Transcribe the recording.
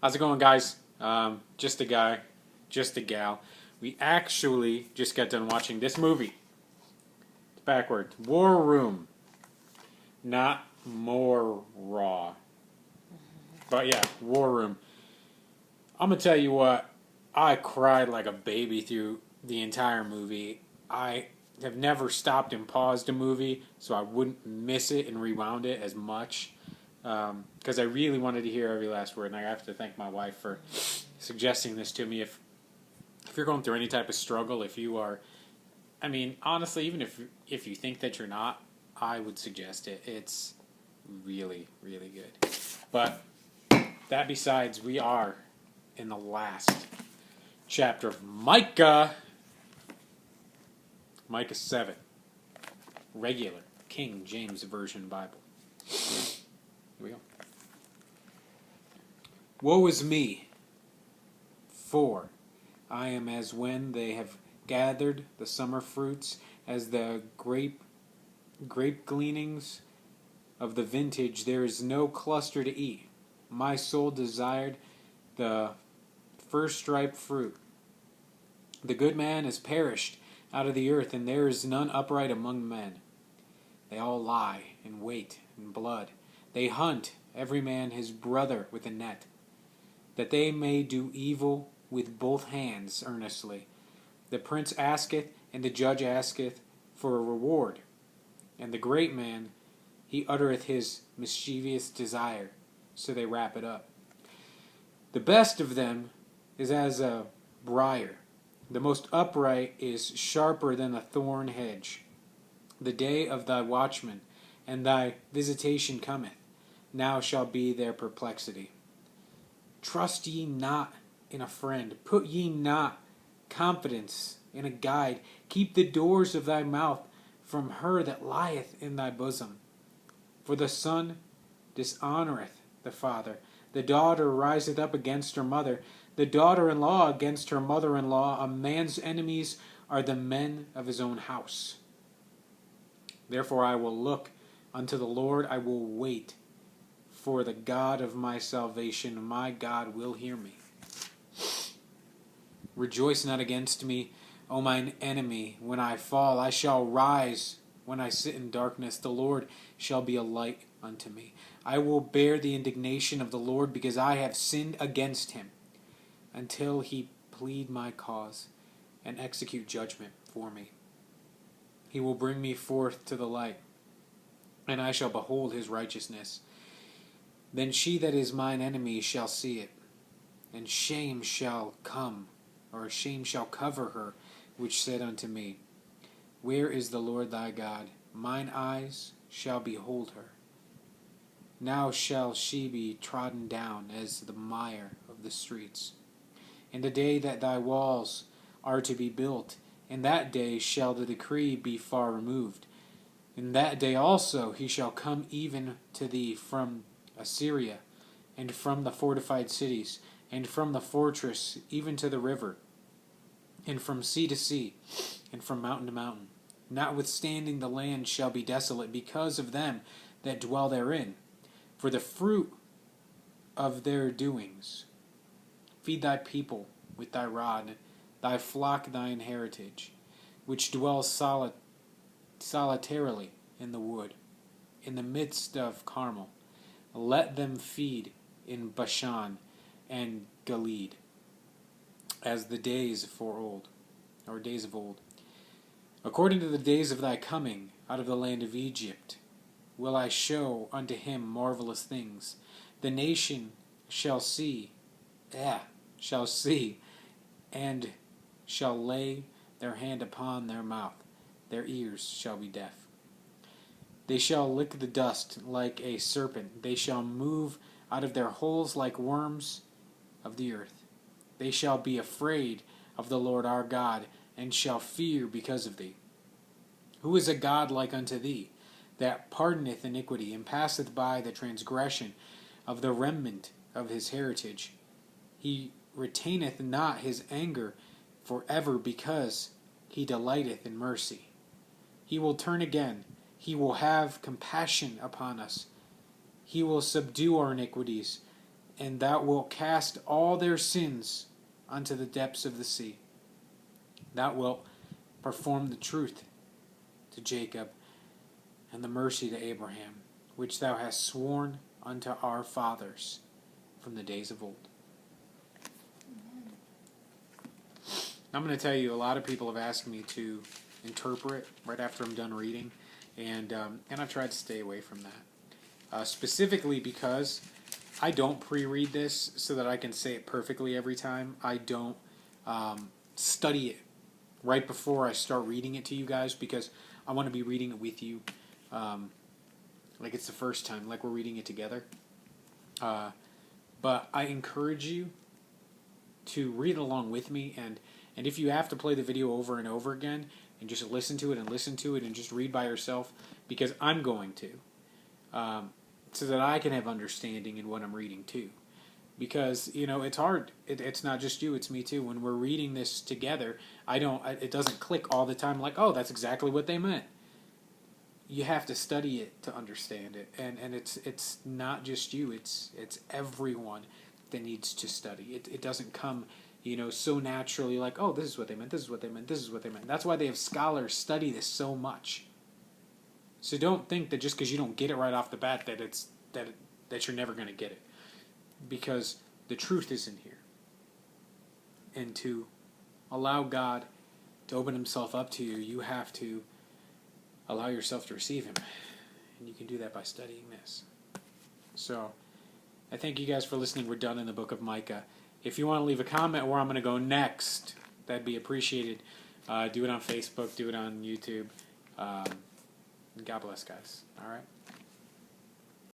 How's it going, guys? Just a guy, just a gal. We actually just got done watching this movie. It's backwards. War Room. Not more raw. But yeah, War Room. I'm going to tell you what, I cried like a baby through the entire movie. I have never stopped and paused a movie, so I wouldn't miss it and rewound it as much. Because I really wanted to hear every last word, and I have to thank my wife for suggesting this to me. If you're going through any type of struggle, if you are, I mean, honestly, even if you think that you're not, I would suggest it. It's really, really good. But that besides, we are in the last chapter of Micah. Micah 7. Regular King James Version Bible. Here we go. Woe is me, for I am as when they have gathered the summer fruits, as the grape gleanings of the vintage. There is no cluster to eat. My soul desired the first ripe fruit. The good man is perished out of the earth, and there is none upright among men. They all lie in wait in blood. They hunt every man his brother with a net, that they may do evil with both hands earnestly. The prince asketh, and the judge asketh for a reward. And the great man, he uttereth his mischievous desire. So they wrap it up. The best of them is as a briar. The most upright is sharper than a thorn hedge. The day of thy watchman and thy visitation cometh. Now shall be their perplexity. Trust ye not in a friend. Put ye not confidence in a guide. Keep the doors of thy mouth from her that lieth in thy bosom. For the son dishonoureth the father. The daughter riseth up against her mother. The daughter-in-law against her mother-in-law. A man's enemies are the men of his own house. Therefore I will look unto the Lord. I will wait for the God of my salvation. My God will hear me. Rejoice not against me, O mine enemy. When I fall, I shall rise. When I sit in darkness, the Lord shall be a light unto me. I will bear the indignation of the Lord, because I have sinned against him, until he plead my cause and execute judgment for me. He will bring me forth to the light, and I shall behold his righteousness. Then she that is mine enemy shall see it, and shame shall come, or shame shall cover her, which said unto me, Where is the Lord thy God? Mine eyes shall behold her. Now shall she be trodden down as the mire of the streets. In the day that thy walls are to be built, in that day shall the decree be far removed. In that day also he shall come even to thee from Assyria, and from the fortified cities, and from the fortress even to the river, and from sea to sea, and from mountain to mountain. Notwithstanding the land shall be desolate because of them that dwell therein, for the fruit of their doings. Feed thy people with thy rod, thy flock thine heritage, which dwell solitarily in the wood, in the midst of Carmel. Let them feed in Bashan and Gilead, as the days of old. According to the days of thy coming out of the land of Egypt, will I show unto him marvelous things. The nation shall see, and shall lay their hand upon their mouth. Their ears shall be deaf. They shall lick the dust like a serpent. They shall move out of their holes like worms of the earth. They shall be afraid of the Lord our God, and shall fear because of thee. Who is a God like unto thee, that pardoneth iniquity, and passeth by the transgression of the remnant of his heritage? He retaineth not his anger for ever, because he delighteth in mercy. He will turn again. He will have compassion upon us. He will subdue our iniquities, and thou wilt cast all their sins unto the depths of the sea. Thou wilt perform the truth to Jacob and the mercy to Abraham, which thou hast sworn unto our fathers from the days of old. I'm going to tell you, a lot of people have asked me to interpret right after I'm done reading, and I've tried to stay away from that. Specifically because I don't pre-read this so that I can say it perfectly every time. I don't study it right before I start reading it to you guys, because I want to be reading it with you like it's the first time, like we're reading it together. But I encourage you to read along with me, and if you have to play the video over and over again and just listen to it and just read by yourself, because I'm going to, so that I can have understanding in what I'm reading too. Because, it's hard. It's not just you, it's me too. When we're reading this together, it doesn't click all the time like, oh, that's exactly what they meant. You have to study it to understand it. And it's not just you, it's everyone that needs to study. It doesn't come, so naturally like, oh, this is what they meant, this is what they meant, this is what they meant. That's why they have scholars study this so much. So don't think that just because you don't get it right off the bat that you're never going to get it. Because the truth is in here. And to allow God to open himself up to you, you have to allow yourself to receive him. And you can do that by studying this. So, I thank you guys for listening. We're done in the book of Micah. If you want to leave a comment where I'm going to go next, that'd be appreciated. Do it on Facebook. Do it on YouTube. God bless, guys. All right?